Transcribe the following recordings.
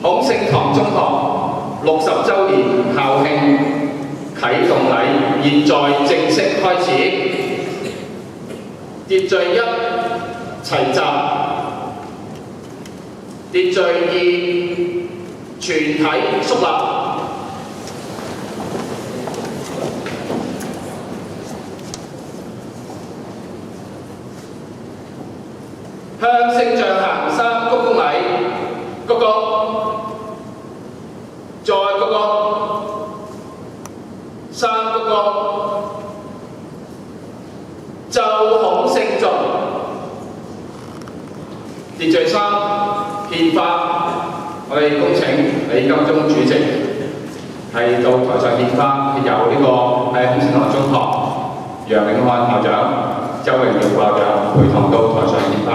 孔聖堂中學60週年校慶啟動禮現在正式開始。秩序一，齊集；秩序二，全體肅立。向聖像行3鞠躬禮，鞠躬，再鞠躬，3鞠躬，奏孔聖頌。秩序3，獻花。我哋恭請李金忠主席係到台上獻花，由呢個孔聖堂中學楊永漢校長、周榮耀校長陪同到台上獻花。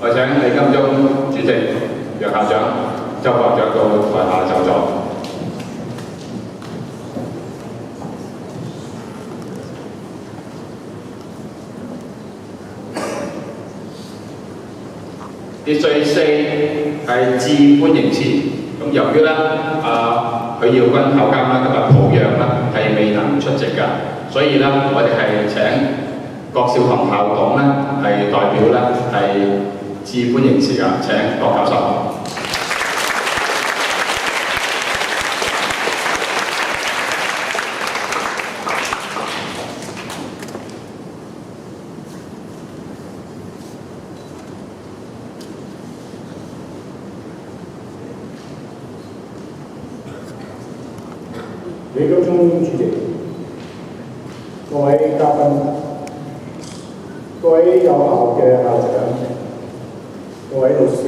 我請李金忠主席、楊校長、周校長到台下就座。秩序4係致歡迎詞。咁由於許耀君校監今日抱恙係未能出席㗎，所以我哋係請郭少棠校董係代表係致歡迎詞㗎，請郭教授。李金忠主席、各位嘉賓、各位有校嘅校長、各位老師、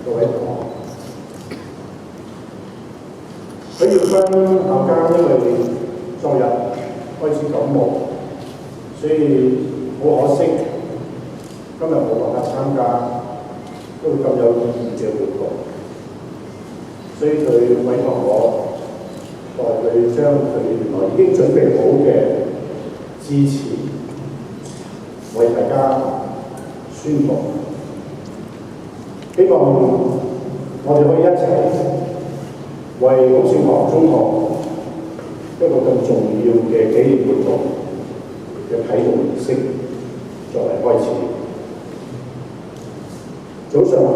各位同學，許耀君校監因為昨日開始感冒，所以好可惜，今日冇辦法參加都咁有意義嘅活動，所以佢委託我代佢將佢原來已經準備好嘅致辭為大家宣佈。希望我哋可以一齊為孔聖堂中學一個咁重要嘅紀念活動嘅啟動儀式作為開始。早上好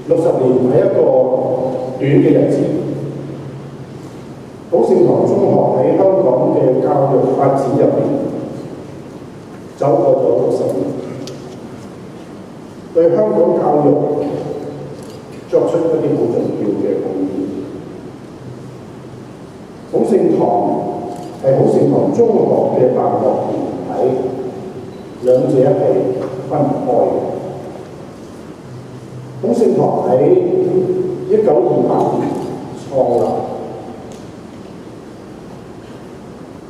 ，60年係一個短嘅日子。孔聖堂中學喺香港嘅教育發展入面走過咗60年。對香港教育作出一啲好重要嘅貢獻。孔聖堂係孔聖堂中學嘅辦學團體，兩者係分唔開嘅。孔聖堂喺1928年創立，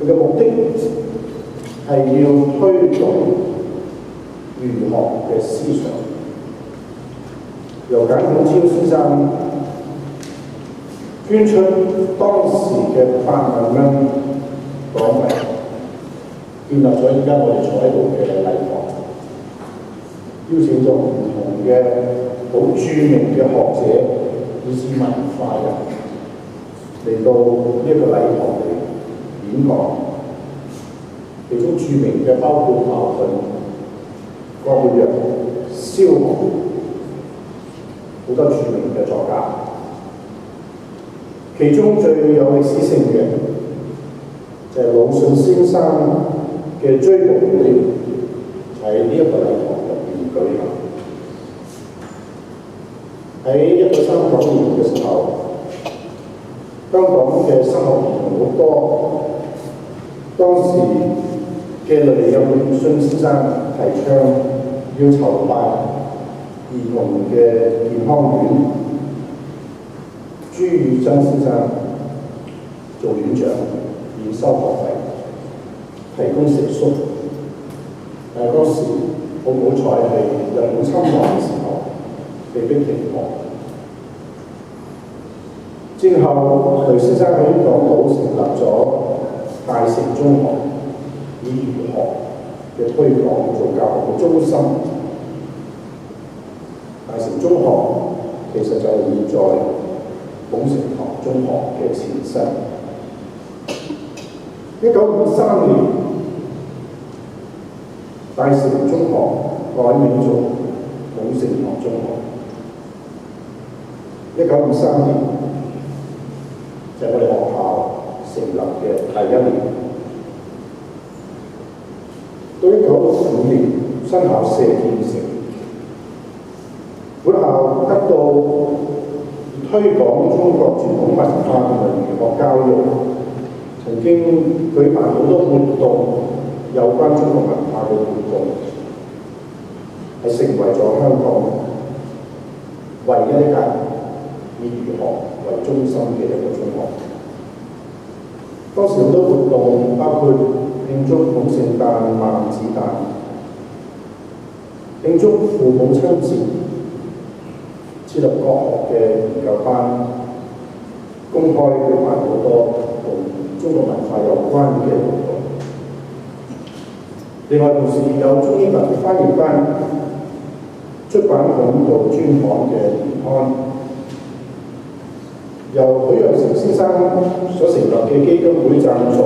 佢嘅目的係要推動儒學嘅思想。由簡孔超先生捐出當時嘅8萬蚊港幣，建立咗而家我哋坐喺度嘅禮堂，邀請咗唔同嘅好著名嘅學者以至文化人嚟到呢一個禮堂嚟演講，其中著名嘅包括茅盾、郭沫若、蕭何。好多著名嘅作家，其中最有歷史性嘅就係魯迅先生嘅追悼會喺呢一個禮堂入面舉行。喺1939年嘅時候，香港嘅生學兒童好多，當時嘅雷有永信先生提倡要籌辦兒童嘅健康院，朱宇珍先生做院長，免收學費，提供食宿。但係嗰時好唔好彩係日本侵華嘅時候，被逼停學。之後，雷先生喺港島成立咗大成中學，以儒學嘅推廣做教育嘅中心。大成中學其實就係現在孔聖堂中學嘅前身。1953年，大成中學改名做孔聖堂中學。1953年就係我哋學校成立嘅第1年。到1965年，新校舍建成，本校得到推廣中國傳統文化同埋儒學教育，曾經舉辦好多活動，有關中國文化嘅活動，係成為咗香港唯一一間以儒學為中心嘅一個中學。當時好多活動，包括慶祝孔聖誕、孟子誕，慶祝父母親節，設立國學嘅研究班，公開舉辦好多同中國文化有關嘅活動。另外，同時有中英文翻譯班，出版孔道專刊嘅年刊。由許讓成先生所成立嘅基金會贊助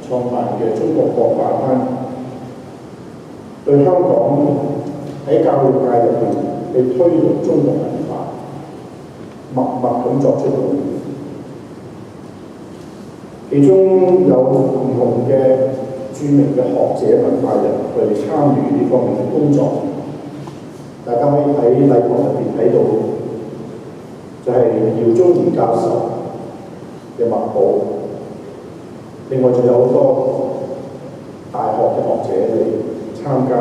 創辦嘅中國國畫班，對香港喺教育界入邊去推動中國文化，默默咁作出貢獻。其中有唔同嘅著名嘅學者文化人去參與呢方面嘅工作，大家可以喺禮堂入邊睇到。就係姚宗賢教授嘅墨寶，另外仲有好多大學嘅學者嚟參加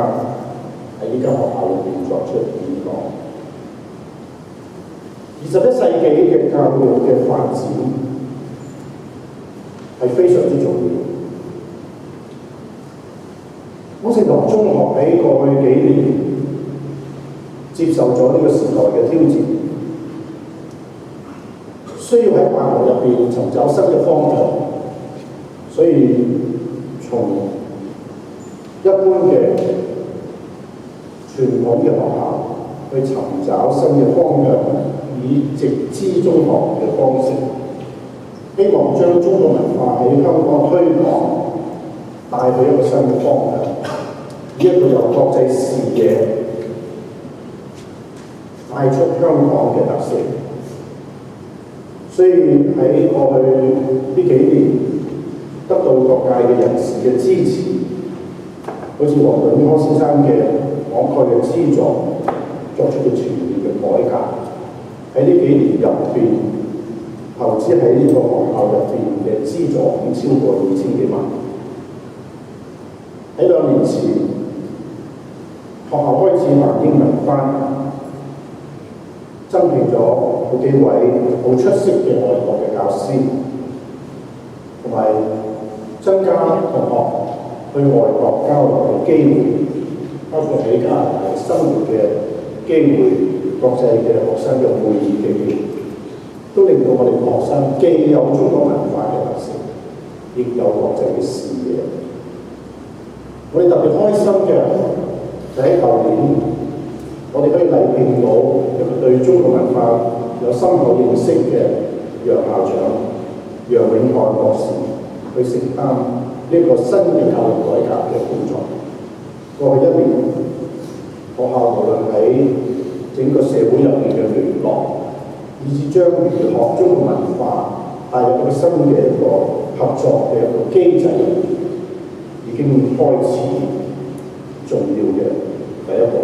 喺呢間學校入邊作出演講。21世紀嘅教育嘅發展係非常之重要。孔聖堂中學喺過去幾年接受咗呢個時代嘅挑戰。需要喺辦學入邊尋找新嘅方向，所以從一般嘅傳統嘅學校去尋找新嘅方向，以直資中學嘅方式，希望將中國文化喺香港推廣，帶去一個新嘅方向，以一個有國際視野，帶出香港嘅特色。所以喺過去呢幾年，得到各界嘅人士嘅支持，好似黃永康先生嘅慷慨嘅資助，作出咗全面嘅改革。喺呢幾年入邊，投資喺呢個學校入邊嘅資助已經超過2000幾萬。喺2年前，學校開始辦英文班。增聘咗好幾位好出色嘅外國嘅教師，同埋增加同學去外國交流嘅機會，包括喺加拿大生活嘅機會、國際嘅學生嘅會議嘅機會，都令到我哋學生既有中國文化嘅特色，亦有國際嘅視野。我哋特別開心嘅就喺舊年。我哋可以禮聘到一個對中國文化有深厚認識嘅楊校長楊永漢博士去承擔呢個新嘅教育改革嘅工作。過去1年，學校無論喺整個社會入邊嘅聯絡，以至將儒學中國文化帶入一個新嘅一個合作嘅一個機制，已經開始重要嘅第一步。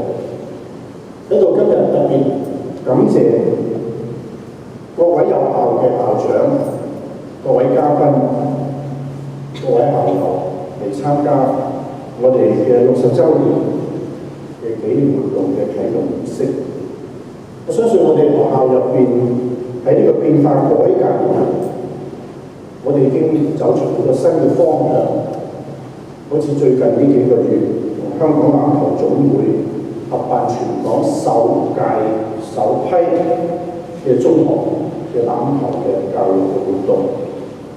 喺度今日特別感謝各位有效嘅校長、各位嘉賓、各位校友嚟參加我哋嘅60週年嘅紀念活動嘅啟動儀式。我相信我哋學校入邊喺呢個變化改革，我哋已經走出好多新嘅方向。好似最近呢幾個月，同香港籃球總會合辦全港首批嘅中學嘅籃球嘅教育嘅活動。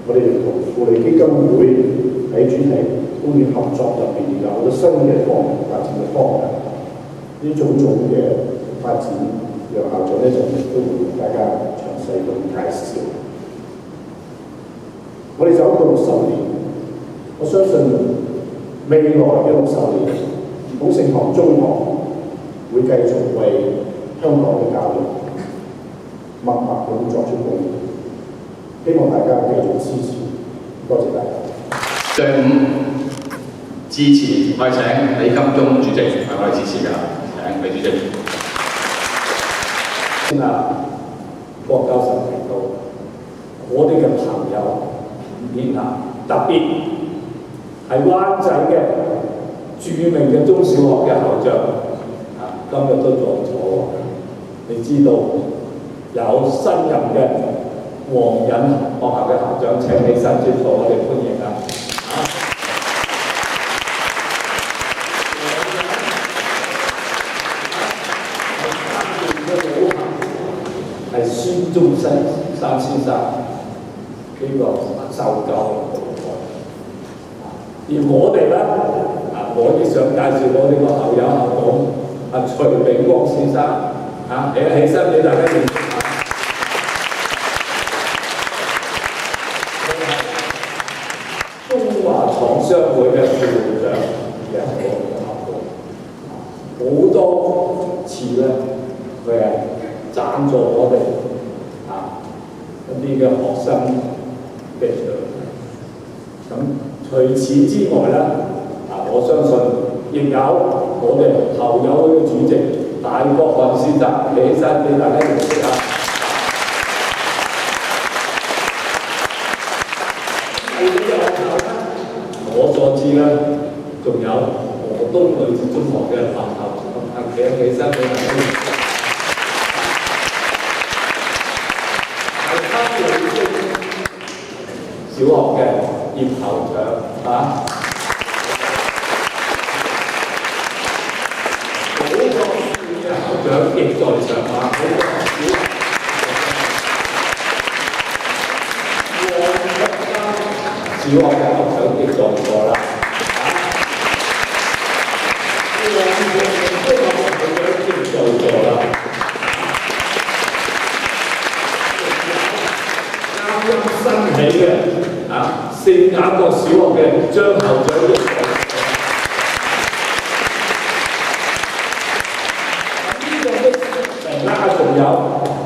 我哋同富利基金會喺主題公園合作入邊有好多新嘅發展嘅方向。呢種種嘅發展，楊校長咧就都會同大家詳細咁介紹。我哋走到60年，我相信未來嘅60年，孔聖堂中學會繼續為香港嘅教育默默咁作出貢獻。希望大家繼續支持，多謝大家。隊伍支持，我哋請李金鐘主席為我哋支持㗎，請李主席。先啊，郭教授提到，我哋嘅朋友特別係灣仔嘅著名嘅中小學嘅校長今日都在座。你知道有新任嘅黃隱學校嘅校長請起身接受我哋歡迎啊！係孫中山先生呢個受教育而我哋咧我亦想介紹我呢個校友校長徐炳光先生起身俾大家認識下。中華廠商會嘅副會長嘅好多次咧，佢係贊助我哋一啲嘅學生嘅獎。咁除此之外咧，我相信亦有我哋校友會嘅主席大國漢先生起身俾大家認識下。我所知咧，仲有河東女子中學嘅校長起身俾大家認識。小學嘅葉校長好多嘅校長亦在場小學嘅校長亦在座啦。啱新起嘅聖雅各小學嘅張校長亦在。仲有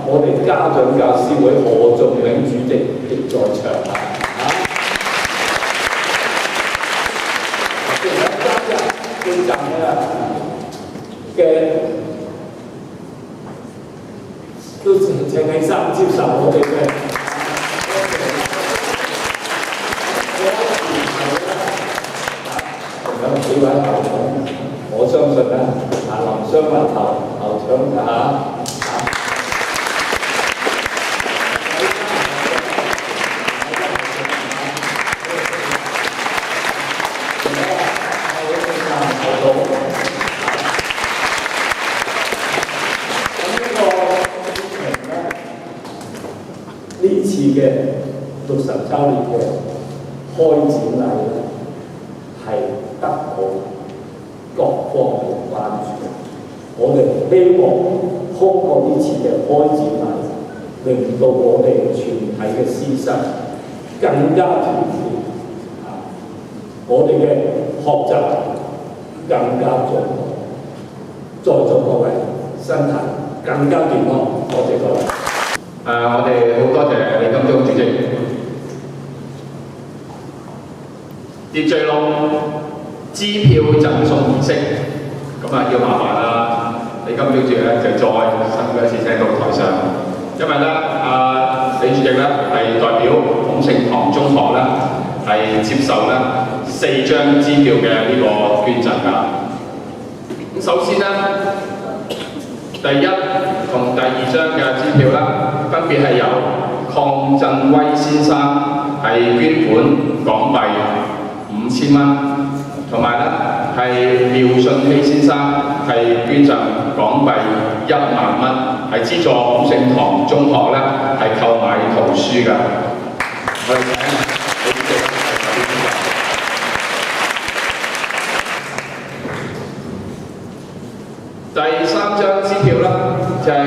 我哋家長教師會何仲永主席亦在場仲有今日最近嘅都請起身接受我哋嘅。仲有幾位校長，我相信咧，林雙文校長呢次嘅60週年嘅開展禮係得到各方面嘅關注。我哋希望通過呢次嘅開展禮，令到我哋全體嘅師生更加團結，我哋嘅學習更加進步。在座各位身體更加健康，多謝各位。我哋好多謝李金鐘主席。秩序龍支票贈送儀式，要麻煩啦，李金鐘主席咧就再辛苦一次請到台上，因為咧李主席咧係代表孔聖堂中學咧係接受咧4張支票嘅呢個捐首先咧，第1同第2張嘅支票啦，分別係由邝振威先生係捐款港幣5000蚊，同埋咧係廖信希先生係捐贈港幣1萬蚊，係資助孔聖堂中學咧係購買圖書㗎。我哋請李主席係首先。第3張支票咧，就係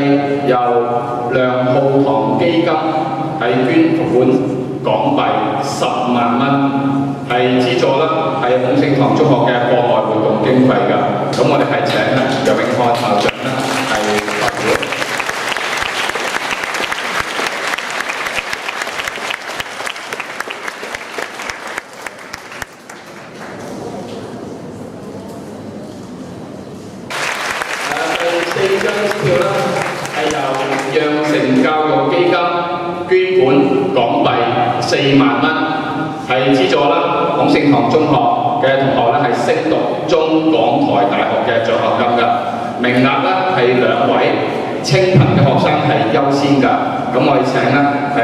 由梁浩堂基金係捐款港幣10萬蚊，係資助啦，係孔聖堂中學嘅課外活動經費㗎。咁我哋係請楊永漢校長咧係發表。第4張支票咧係由讓城教育基金捐款港幣4萬蚊，係資助啦孔聖堂中學嘅同學咧係升讀中港台大學嘅獎學金㗎，名額咧係2位清貧嘅學生係優先㗎。咁我哋請咧係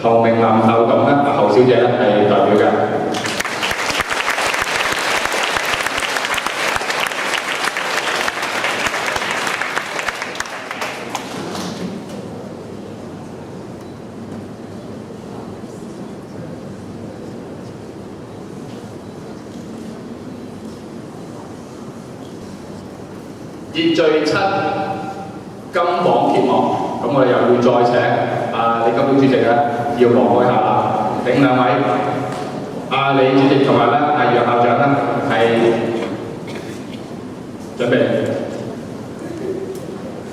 侯明南校董咧，侯小姐咧係代表㗎。秩序7金榜揭幕，咁我哋又要再請李金寶主席咧要落開下啦。請2位李主席同埋咧楊校長咧係準備。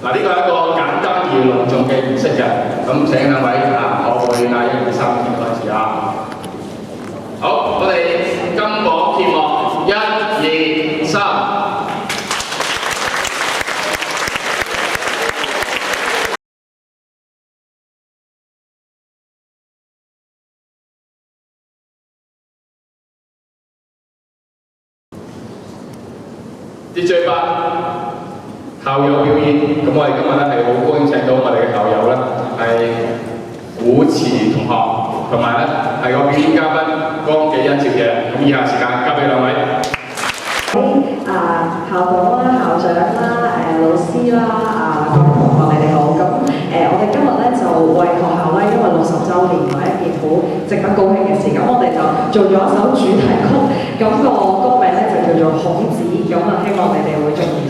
嗱，呢個係一個簡單而隆重嘅儀式嘅，咁請2位我會1、2、3開始啊。好，我哋金榜揭幕，1、2、3。秩序8校友表演，咁我哋今日咧係好高興請到我哋嘅校友咧係古慈同學，同埋咧係個表演嘉賓江紀欣小姐。咁以下時間交俾2位。校董啦、校長啦、老師啦、各位同學你哋好。咁我哋今日咧就為學校咧，因為60週年係一件好值得高興嘅事。咁我哋就做咗一首主題曲，咁個歌名咧就叫做《孔子》。咁啊，希望你哋會中意。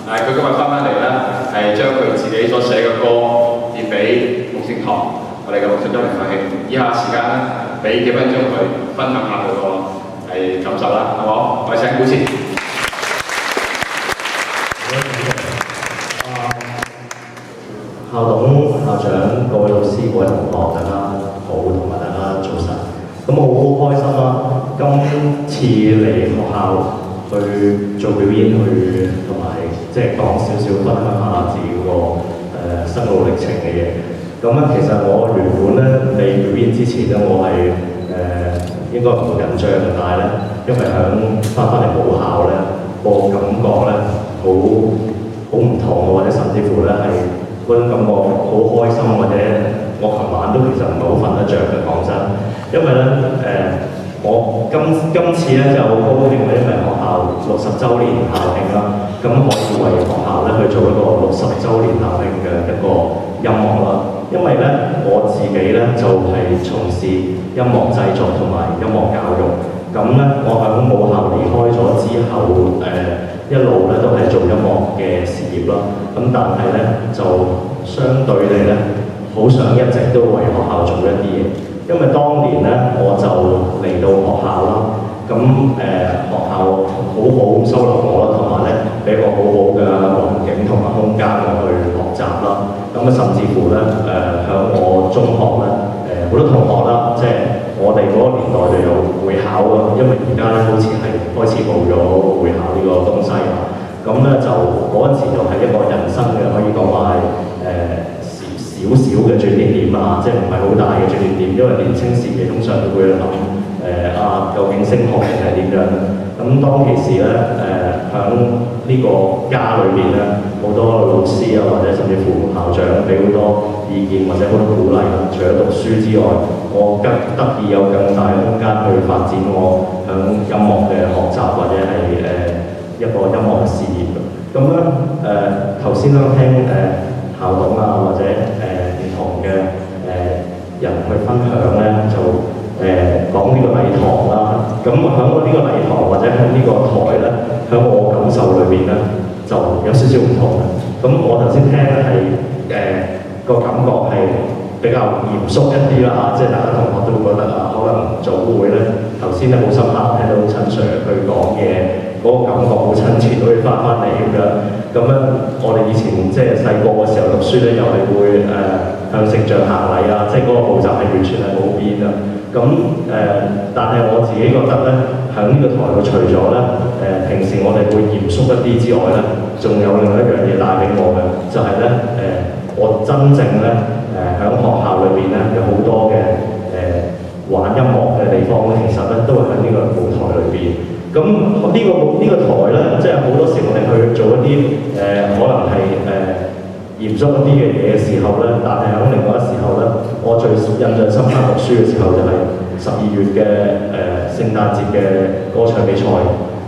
佢今日翻嚟咧，係將佢自己所寫嘅歌獻俾牧聖堂，我哋嘅60週年校慶。以下時間咧，俾幾分鐘佢分享下佢個感受啦，好唔好？我哋請古前。校董、校長、各位老師、各位同學，大家好，同埋大家早晨。咁我好開心啦！今次嚟學校去做表演，去同埋即係講少少分享下自己個生路歷程嘅嘢。咁咧，其實我原本咧嚟表演之前咧，我係應該唔會緊張嘅，但係咧，因為響翻嚟母校咧，個感覺咧好唔同，或者甚至乎咧係嗰種感覺好開心，或者我琴晚都其實唔係好瞓得着嘅，講真。因為咧我今次咧就好高興咧，因為學校60週年校慶啦，咁可以為學校咧去做一個60週年校慶嘅一個音樂啦。因為咧我自己咧就係從事音樂製作同埋音樂教育，咁咧我喺母校離開咗之後，一路咧都係做音樂嘅事業啦。咁但係咧就相對地咧，好想一直都為學校做一啲嘢。因為當年咧我就嚟到學校啦，咁學校好好收留我啦，同埋咧俾我好好嘅環境同埋空間我去學習啦。咁啊甚至乎咧響我中學咧好多同學啦，即係我哋嗰個年代就有會考啦，因為而家咧好似係開始冇咗會考呢個東西啦。咁咧就嗰陣時就係一個人生嘅，可以講話係少少嘅轉捩點啊，即係唔係好大嘅轉捩點，因為年青時期通常都會諗究竟升學定係點樣？咁當其時咧響呢個家裏邊咧，好多老師啊，或者甚至乎校長俾好多意見或者好多鼓勵啦。除咗讀書之外，我得以有更大嘅空間去發展我響音樂嘅學習或者係一個音樂嘅事業。咁咧頭先都聽校董啊，或者唔同嘅人去分享咧，就講呢個禮堂啦。咁喺我呢個禮堂或者喺呢個台咧，喺我感受裏邊咧，就有少少唔同嘅。咁我頭先聽咧係個感覺係比較嚴肅一啲啦嚇，即係大家同學都會覺得可能早會咧頭先咧好深刻聽到陳 Sir 佢講嘢。嗰個感覺好親切，可以翻嚟咁樣。咁咧，我哋以前即係細個嘅時候讀書咧，又係會向聖像行禮啊，即係嗰個步驟係完全係冇變啊。咁但係我自己覺得咧，喺呢個台度除咗咧平時我哋會嚴肅一啲之外咧，仲有另外一樣嘢帶俾我嘅，就係咧我真正咧喺學校裏邊咧有好多嘅玩音樂嘅地方咧，其實咧都係喺呢個舞台裏邊。咁呢個台咧，即係好多時我哋去做一啲可能係嚴肅一啲嘅嘢嘅時候咧，但係喺另外一時候咧，我最印象深刻讀書嘅時候就係12月嘅聖誕節嘅歌唱比賽。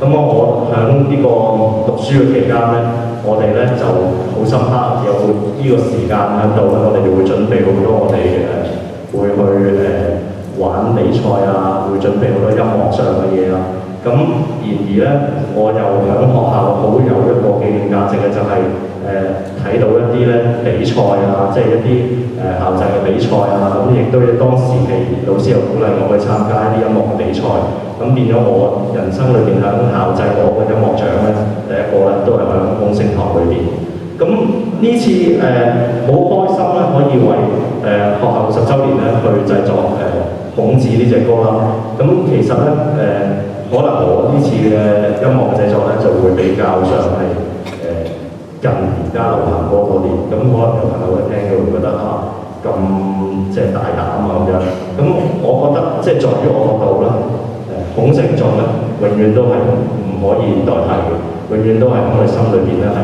咁我喺呢個讀書嘅期間咧，我哋咧就好深刻有呢個時間喺度咧，我哋就會準備好多我哋會去玩比賽啊，會準備好多音樂上嘅嘢啊。咁然而咧，我又喺學校好有一個紀念價值嘅，就係睇到一啲咧比賽啊，即係一啲校際嘅比賽啊，咁亦都當時期老師又鼓勵我去參加一啲音樂嘅比賽，咁變咗我人生裏邊喺校際攞嘅音樂獎咧，第一個咧都係喺孔聖堂裏邊。咁呢次好開心咧，可以為學校60週年咧去製作孔子呢隻歌啦。咁其實咧可能我呢次嘅音樂嘅製作咧就會比較上係近而家流行歌多啲，咁可能有朋友一聽佢會覺得咁即係大膽啊咁樣。咁我覺得即係在於我角度啦，孔聖頌咧永遠都係唔可以代替嘅，永遠都係喺我哋心裏邊咧係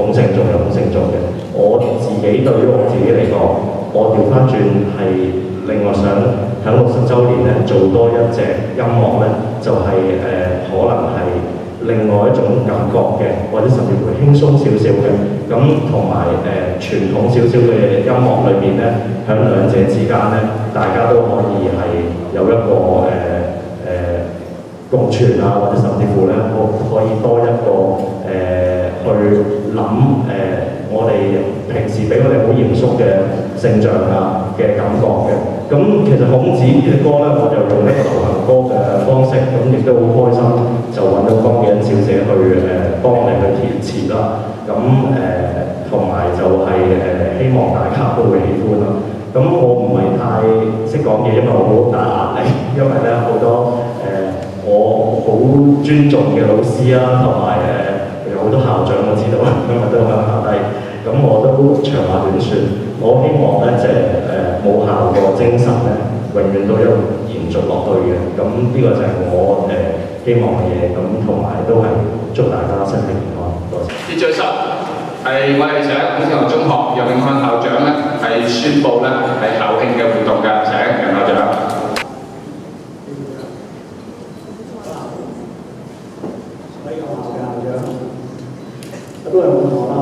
孔聖頌有孔聖頌嘅。我自己對於我自己嚟講，我調翻轉係另外想喺60週年咧做多一隻音樂咧，就係可能係另外一種感覺嘅，或者甚至乎輕鬆少少嘅。咁同埋傳統少少嘅音樂裏邊咧，喺兩者之間咧，大家都可以係有一個共存啊，或者甚至乎咧可以多一個去諗我哋平時俾我哋好嚴肅嘅聖像啊嘅感覺嘅。咁其實孔子嘅歌咧，我就用呢個流行歌嘅方式，咁亦都好開心，就揾到江記恩小姐去幫我哋去填詞啦。咁同埋就係希望大家都會喜歡啦。咁我唔係太識講嘢，因為我好大壓力，因為咧好多我好尊重嘅老師啦，同埋有好多校長我知道今日都響下低，咁我都長話短説，我希望咧即係母校個精神咧，永遠都一路延續落去嘅。咁呢個就係我希望嘅嘢，咁同埋都係祝大家身體健康。多謝。啲最實係我哋請孔子學中學楊永漢校長咧係宣佈咧係校慶嘅活動㗎，請楊校長。都係冇錯啦。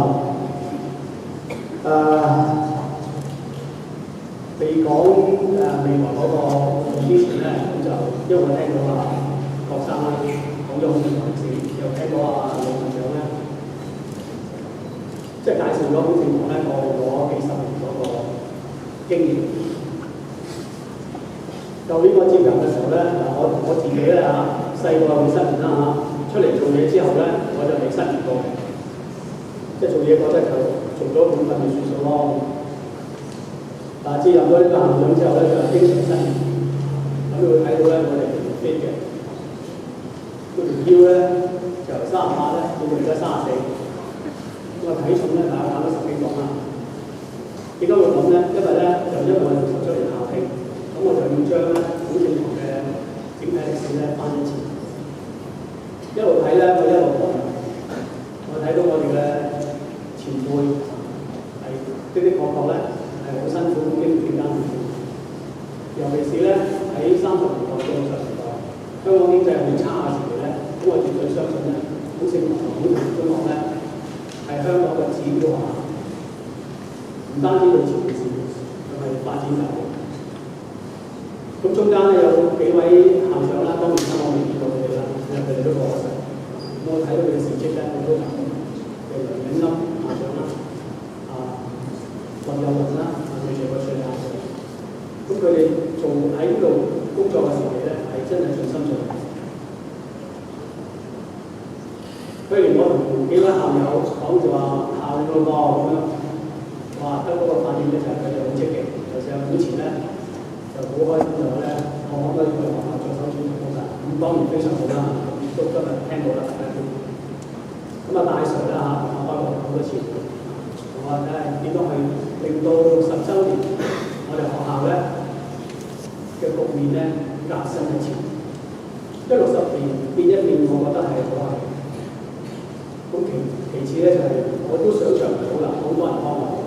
未講未來嗰個之前咧，咁就因為我聽到學生咧講咗好多例子，又聽到陸校長咧，即係介紹咗孔聖堂咧過去嗰幾十年嗰個經驗。舊年我接任嘅時候咧，我自己咧細個會失眠啦出嚟做嘢之後咧，我就未失眠過。即係做嘢覺得就做咗本份嘅算數咯。接任咗啲校長之後咧，就經常失眠。咁你會睇到咧，我哋條飛嘅，嗰條腰咧就由38咧到而家34。咁啊體重咧大概減咗10幾磅啦。點解會咁咧？因為我哋60周年校慶，咁我就要將咧孔聖堂嘅整體歷史咧翻一次。一路睇咧，我一路講，我睇到我哋嘅前輩係的確咧係好辛苦經歷幾艱苦，尤其是咧喺30年代到60年代，香港經濟好差嘅時期咧，咁我絕對相信咧，孔聖堂同孔聖中學咧係香港嘅指標學校，唔單止對前線，仲係發展教育。咁中間咧有幾位校長啦，當然啦我未見過佢哋啦，因為佢哋都過咗世。我睇到佢嘅事蹟咧，我都感動。譬如梁永庵校長啦，林有雲啦，佢哋個歲校長，咁佢哋做喺呢度工作嘅時期咧，係真係盡心盡力。譬如我同幾位校友講就話校慶咯噃咁樣，哇！得嗰個反應咧就係佢哋好積極，尤其係以前咧就好開心就咧，我可唔可以去學校做手轉好㗎？咁當然非常好啦，都今日聽到啦，大家都。咁大 Sir 啦我開過好多次，我話點樣去令到60週年我哋學校咧嘅局面咧革新一次，即係60年變一變，我覺得係好係。咁其次咧就係、我都想象唔到啦，好多人幫我。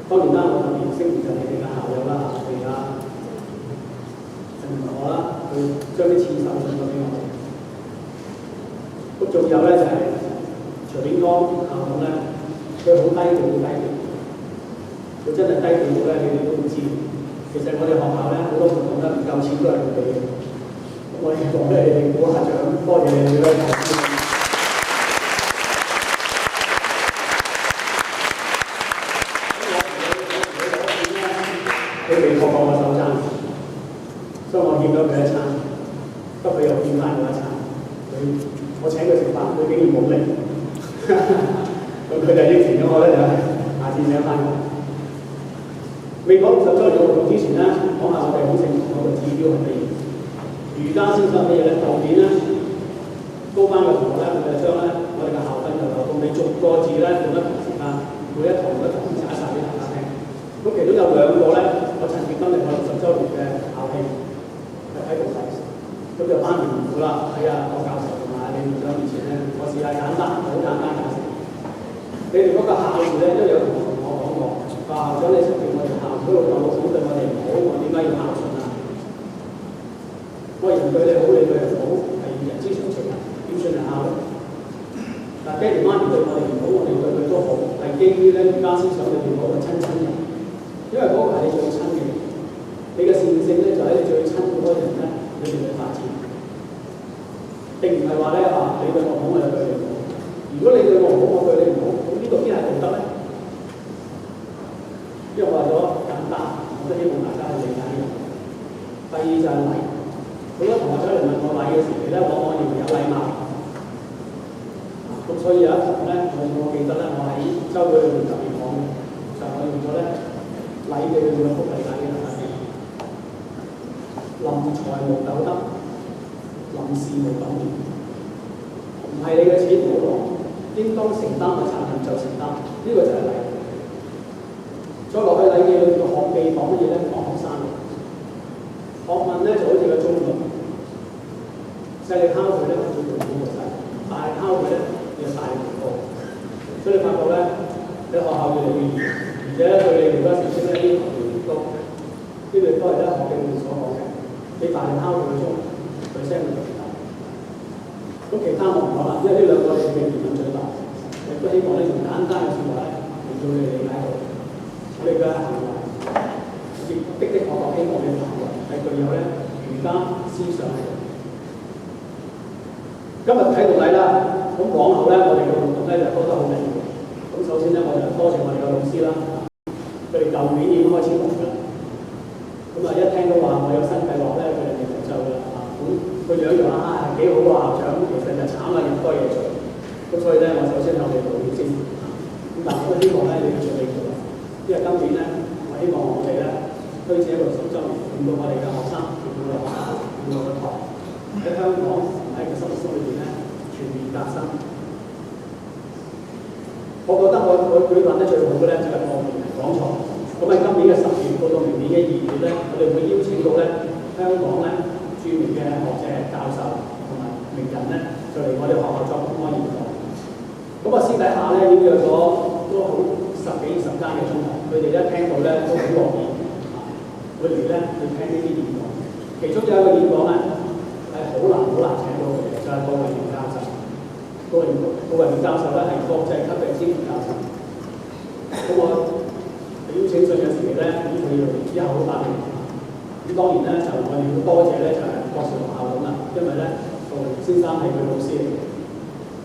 當然啦，我特別識就係你哋嘅校友啦，譬如陳同學啦，佢將啲刺手送咗俾我哋。咁仲有咧就係、徐炳江校長咧，佢好低調，好低調。佢真係低調到咧，你哋都唔知。其實我哋學校咧好多活動咧唔夠錢都係佢俾嘅。咁我希望咧你哋鼓下掌，多謝你哋啦。佢未學過我手踭，所以我見到佢一餐，不過佢又見翻我一餐。我請佢食飯，佢竟然冇嚟，咁佢就應承咗我咧，就下次請翻我。未講60週年活動之前咧，講下我哋孔聖堂嗰個指標係乜嘢？儒家思想乜嘢咧？舊年咧，高班嘅同學咧，佢就將咧我哋嘅校訓就由到你逐個字咧用得同時間，每一堂都同時解曬俾大家聽。咁其中有2個咧，我曾經經歷過60週年嘅校慶，係喺度睇，咁就班聯唔好啦，睇下郭教授同埋李院長以前咧，我試下簡單，好簡單解釋。你哋嗰個校字咧，都有同我講過，話校長你承認我哋校嗰度教育對我哋唔好，我點解要孝順啊？我人對你好，你對人好，係人之常情，點算係孝咧？但爹哋媽咪對我哋唔好，我哋對佢都好，係基於咧儒家思想裏邊嗰個親人。因為嗰個係你最親嘅，你嘅善性咧就喺你最親嗰個人咧裏邊去發展，並唔係話咧你對我好，我就對你好，而如果你對我唔好，我對你唔好，咁呢個邊係道德咧？因為為咗簡單，我都希望大家去理解呢樣。第二就係禮，好多同學仔嚟問我禮嘅時期咧，往往認為有禮貌。咁所以有一堂咧，我記得咧，我喺週會裏面特別講嘅，就係我用咗咧禮嘅叫做福利禮嘅特點。臨財無斗德，臨事無斗面。唔係你嘅錢唔好攞，應當承擔嘅責任就承擔，呢、個就係禮。再落去禮記裏面嘅學記講乜嘢咧？講學生嘅學問咧，就好似個鐘咁，細力敲佢咧，就做好個細；大力敲佢咧，要大力過。所以你發覺咧，你學校越嚟越嚴，而且對你哋嗰成績咧要求越嚟越高。呢個都係咧學記裏面所講嘅。你大力敲佢個鐘，佢聲會越大。咁其他我唔講啦，因為呢兩個你嘅言論最大。亦都希望呢用簡單嘅説話咧，令到你理解到我哋嘅行為，亦的確希望你嘅行為係具有咧儒家思想嘅。今日睇到禮啦，咁往後咧，我哋嘅活動咧就多得好緊要。咁首先咧，我就多謝我哋嘅老師啦，佢哋舊年已經開始讀㗎。咁啊，一聽到話我有新計劃咧，佢哋就咁個樣就話幾好喎，校長，其實就慘啦，咁多嘢做。咁所以咧，我首先向你道歉先。咁但係我都希望咧，你要盡力做，因為今年咧，我希望我哋咧推薦一個新周年，令到我哋嘅學生，令到我哋學校，令到我哋台喺香港喺個心目裏邊咧全面革新。我覺得我舉辦得最好嘅咧就係個名人講座。咁喺今年嘅10月到明年嘅2月咧，我哋會邀請到咧香港咧著名嘅學者、教授同埋名人咧，就嚟我哋學校作公開演講。咁啊，私底下咧已經約咗都好10幾20間嘅中學，佢哋一聽到咧都好樂意會嚟咧去聽呢啲演講。其中有一個演講咧係好難請到嘅，就係杜維明教授。杜維明教授咧係國際級嘅知名教授。咁我邀請信嘅時期咧，咁佢之後好打電話。咁當然咧就我哋要多謝咧就係郭兆龍校長啦，因為咧杜維明先生係佢老師嚟嘅。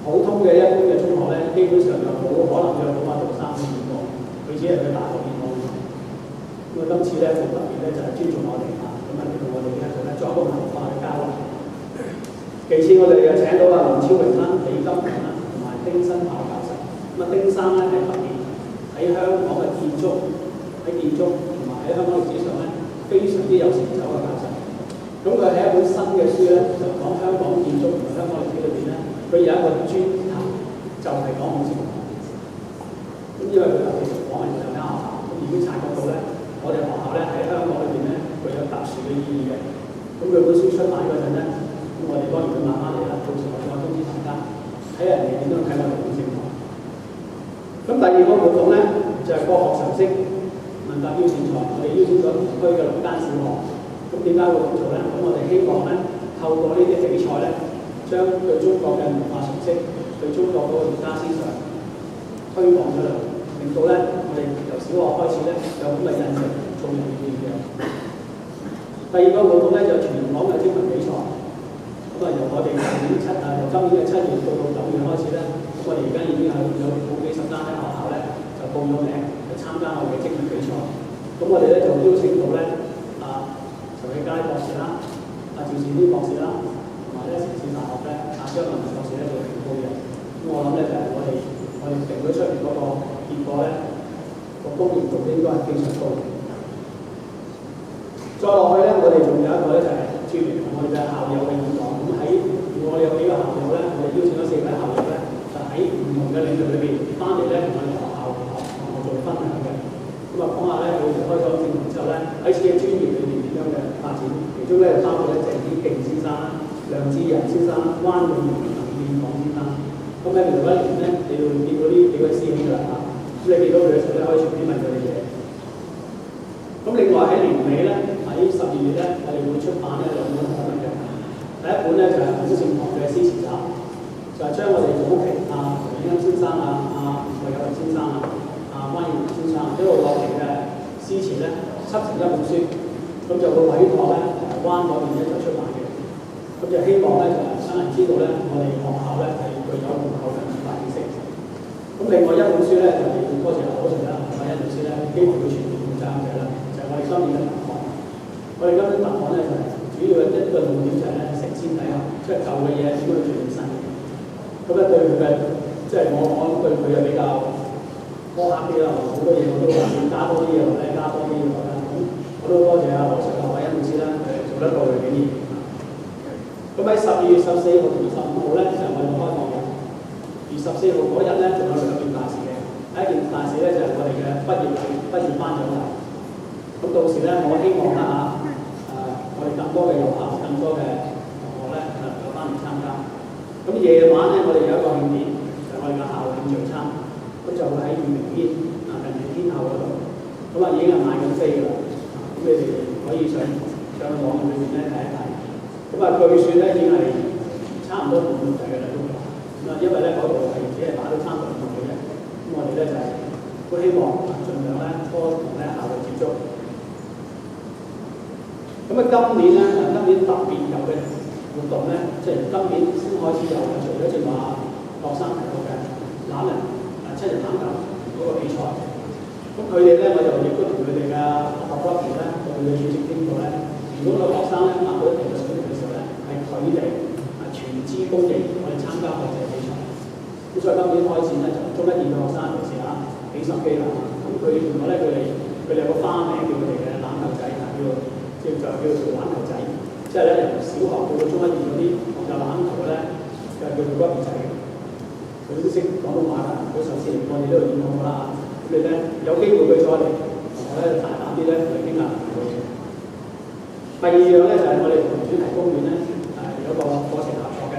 普通嘅一般嘅中學咧，基本上就冇可能約到杜生去演講，佢只係去大學演講。咁啊，今次咧就特別咧就係尊重我哋啊，咁啊令到我哋咧就咧作一個文化嘅交流。其次我哋又請到林超榮啦、李金強啦同埋丁新豹教授。咁啊，丁生咧係特別喺香港嘅建築同埋喺香港歷史上咧非常之有成就嘅教授。咁佢喺一本新嘅書咧，就講香港建築同埋香港歷史裏邊咧。佢有一個專題，就係講孔子學。咁因為佢特別講係兩間學校，咁已經察覺到咧，我哋學校咧喺香港裏邊咧，佢有特殊嘅意義嘅。咁佢本書出版嗰陣咧，咁我哋當然會慢慢嚟啦，到時我再通知大家，睇人哋點樣睇我哋孔子學。咁第二個活動咧，就係國學常識問答邀請賽，我哋邀請咗同區嘅6間小學。咁點解會咁做咧？咁我哋希望咧，透過呢啲比賽咧，將對中國嘅文化常識、對中國嗰個儒家思想推廣出嚟，令到咧我哋由小學開始咧有咁嘅印象，做人嘅嘅。第二個活動咧就係全港嘅徵文比賽，咁啊由我哋由今年嘅7月到9月開始咧，我哋而家已經有好幾十間嘅學校咧就報咗名去參加我哋嘅徵文比賽。咁我哋咧就邀請到咧陳偉佳博士啦、趙善軒博士啦。同埋咧，城市大學咧，張文博士咧做評估嘅。咁我諗咧就係我哋定咗出嚟嗰個結果咧，個公認度應該係非常高嘅。再落去咧，我哋仲有一個咧就係專門同我哋嘅校友嘅演講。咁喺我哋有幾個校友咧，我哋邀請咗4位校友咧，就喺唔同嘅領域裏邊翻嚟咧，同我哋學校同學做分享嘅。咁啊講下咧，佢哋開咗證之後咧，喺自己專業裏邊點樣嘅發展。其中咧就包括咧鄭子敬先生啦。梁志仁先生、關永明同建廣先生，咁喺未來1年咧，你會見到呢幾位師兄㗎啦嚇。咁你見到佢嘅時候咧，可以隨便問佢哋嘢。咁另外喺年尾咧，喺12月咧，我哋會出版咧2本刊物嘅。第一本咧就係孔聖堂嘅詩詞集，就係將我哋早期馮永欣先生吳有為先生關耀明先生一路落嚟嘅詩詞咧，輯成一本書，咁就會委託咧台灣嗰邊咧就出版嘅。咁就希望咧，就等人知道咧，我哋學校咧係具有濃厚嘅文化知識。咁另外一本書咧就係多謝何 Sir 啦，另外一本書咧幾乎要全面負責嘅啦，就係我哋今年嘅特項。我哋今年特項咧就係主要嘅一個重點就係咧承先啟後，即係舊嘅嘢點樣去轉變新嘅。咁咧對佢嘅即係我對佢係比較苛刻啲啦，好多嘢我都話要加多啲嘢，或者加多啲嘢啦。咁我都多謝阿何 Sir 同韋恩老師啦，做得到嘅經驗。咁喺12月14號同15號咧就係我哋開放嘅。而14號嗰日咧仲有兩件大事嘅，第一件大事咧就係我哋嘅畢業頒獎禮。咁到時咧我希望啦我哋更多嘅學校、更多嘅同學咧能夠翻嚟參加。咁夜晚咧我哋有一個慶典，就係我哋嘅校慶聚餐，咁就會喺裕明軒近住天后嗰度。咁已經係賣緊飛㗎啦，咁你哋可以上網裏面咧睇一睇。咁據說咧已經係差唔多滿曬嘅啦都。因為咧嗰度係只係打到3個項目嘅啫，咁我哋咧就係都希望盡量咧多同咧校內接觸。咁今年咧，今年特別有嘅活動咧，即係今年先開始有嘅，除咗正話學生提到嘅欖仁7人欖球嗰個比賽，咁佢哋咧我就亦都同佢哋嘅合作團咧，同佢哋主席傾過咧，如果個學生咧達到一定嘅水平嘅時候咧，係佢哋全資公認我哋參加國際比賽。咁所以今年開始咧，就中一二嘅學生尤其是比十機啦。咁佢原來咧佢哋有個花名叫佢哋嘅欖球仔，叫做欖球仔。即係咧由小學到中一二嗰啲學習欖球咧，就叫做骨兒仔。佢都識廣東話㗎。佢上次嚟我哋呢度演講過啦。咁你咧有機會佢再嚟，同我咧大膽啲咧嚟傾下佢。第二樣咧就係我哋同主題公園咧有個課程合作嘅。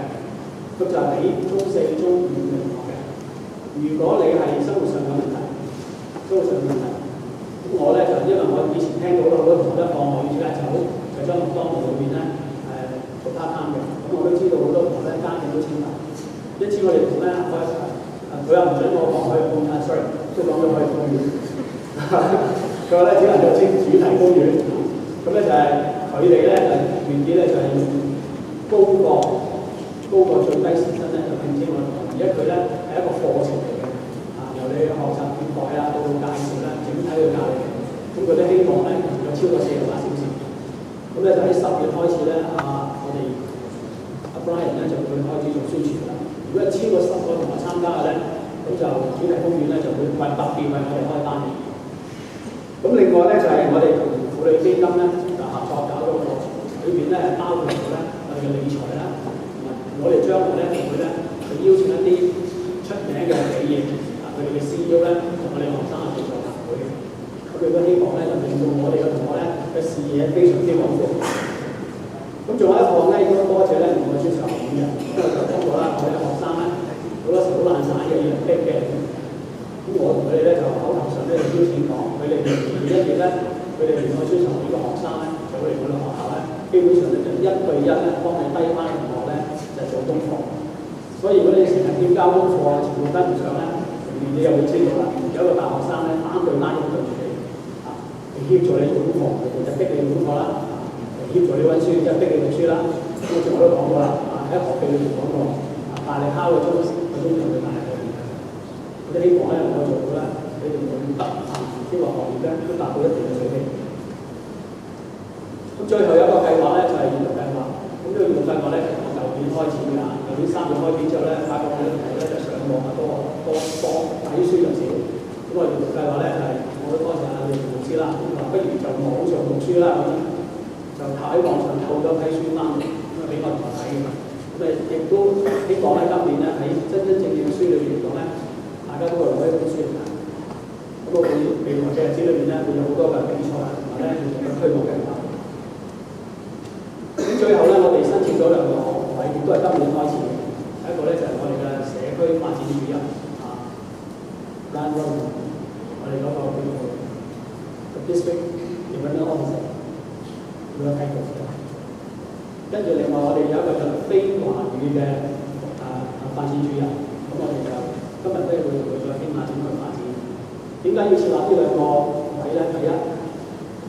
咁就係俾中4、中5嘅同學嘅。如果你係生活上有問題，咁我咧就因為我以前聽到好多同學一放學要即刻走，就將當堂裏邊咧做part-time嘅。咁我都知道好多同學咧家境都清貧，因此我哋同咧佢又唔準我講海洋公園 sorry， 都講咗海洋公園。佢話咧只能夠稱主題公園。咁咧就係佢哋咧就願意咧就係高過最低時薪咧，就聘請我哋。而家佢咧係一個課程嚟嘅，由你學習點改到介紹咧，整體去教你。咁佢都希望咧能夠超過48小時。咁咧就喺10月開始咧，我哋Brian 咧就會開始做宣傳啦。如果係超過10個同學參加嘅咧，咁就主題公園咧就會特別為我哋開班。咁另外咧就係我哋同婦女基金咧就合作搞咗個課程，裏邊咧包括咗咧我哋嘅理財啦。我哋將來咧就會咧去邀請一啲出名嘅企業佢哋嘅 CEO 咧同我哋學生去做談會。咁佢都希望咧就令到我哋嘅同學咧嘅視野非常之廣闊。咁仲有一項咧，亦都多謝咧唔係專上學院嘅，因為就講過啦，我哋嘅學生咧好多時好懶散嘅，要人逼嘅。咁我同佢哋咧就口頭上咧就邀請講，佢哋每一月咧，佢哋唔係專上學院嘅學生咧，就會嚟我哋學校咧，基本上咧就1對1咧幫你低班嘅同學咧就做功課。所以如果你成日要交功課全部跟唔上咧，你又會知道啦。有一個大學生咧單對單咁對住你，協助你做功課，就逼你做功課啦；協助你温書，即係逼你讀書啦。咁我都講過啦，喺學期裏面講過，但係你敲個鐘就會大嘅。我哋希望咧能夠做到咧，你哋會得呢個學業咧都達到一定嘅水平。咁最後有一個計劃咧就係閱讀計劃。咁呢個閱讀計劃咧從舊年開始㗎，舊年3月開始之後咧，發覺好多同學咧就上網多睇書就少。咁我閱讀計劃咧就係我都多謝阿李老師啦，咁話不如就網上讀書啦，咁就喺網上購咗批書單，咁啊俾我同學睇嘅。咁亦都希望喺今年咧喺真正嘅書裏邊嚟講咧，大家都會攞一本書嚟睇。咁我哋未來嘅日子裏邊咧會有好多嘅比賽同埋咧唔同嘅推廣計劃。咁最後咧，我哋申請咗2個學位，亦都係今年開始嘅。第一個咧就係我哋嘅社區發展主任Ryan Rowan， 我哋嗰個叫做 District Development Officer， 咁樣睇過嘅。跟住另外我哋有一個就非華語嘅發展主任，咁我哋就今日咧會同佢再傾下點樣發展。點解要設立呢2個位咧？第一，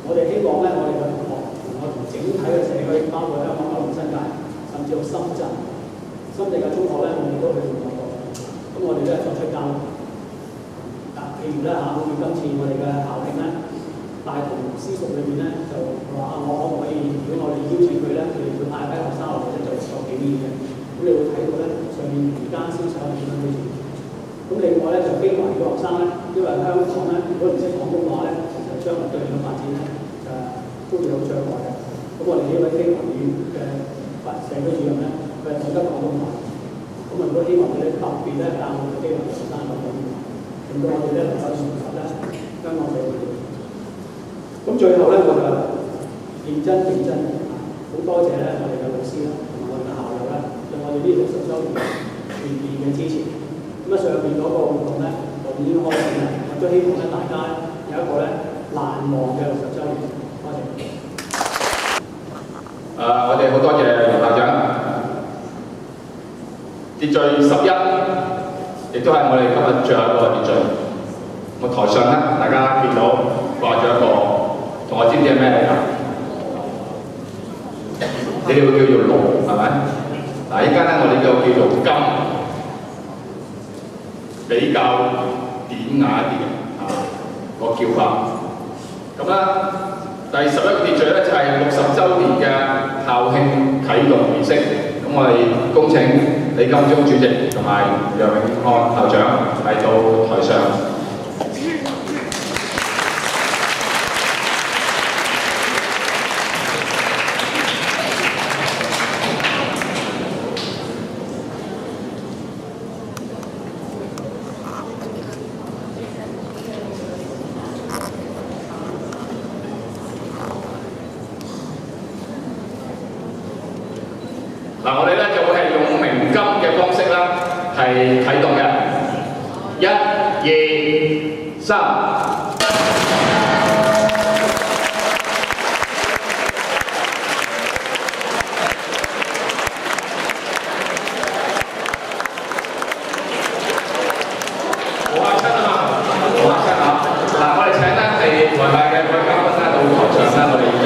我哋希望咧我哋嘅同學同整體嘅社區，包括香港、九龍、新界，甚至到深圳嘅中學咧，我哋都去過。咁我哋都係作出交流。嗱，譬如咧嚇，好似今次我哋嘅校慶咧，大同私塾裏面咧就話我可唔可以，如果我哋邀請佢咧，佢哋會派一批學生落嚟咧就作表演嘅。咁你會睇到咧上面儒家思想係點樣去做。咁另外咧就非華語學生咧，因為香港咧如果唔識廣東話咧，其實將來對佢嘅發展咧都會有障礙嘅。咁我哋呢位非華語嘅社區主任咧，佢係懂得廣東話。咁啊，如果希望佢哋特別咧教我哋非華語學生講廣東話，令到我哋咧能夠傳達咧香港社會。咁最後咧，我就認真，好多謝咧我哋嘅老師啦，同埋我哋嘅校友啦，對我哋呢60週年全面嘅支持。咁啊，上面嗰個活動咧，就已經開始啦。我都希望咧，大家有一個咧難忘嘅60週年。多謝。我哋好多謝楊校長。秩序11，亦都係我哋今日最後一個秩序。我台上咧，大家見到掛咗一個，同我知唔知係咩嚟㗎？你哋會叫做龍，係咪？嗱，依家咧我哋就叫做金，比較典雅一啲嘅個叫法。咁啦，第11個秩序咧就係60週年嘅校慶啟動儀式。咁我哋恭請李金忠主席同埋楊永漢校長嚟到台上。嗱，我哋咧就會係用鳴金嘅方式啦，係啟動嘅。1、2、3。冇嚇親啊！嗱，我哋請咧係台下嘅各位嘉賓咧到台上啦，我哋。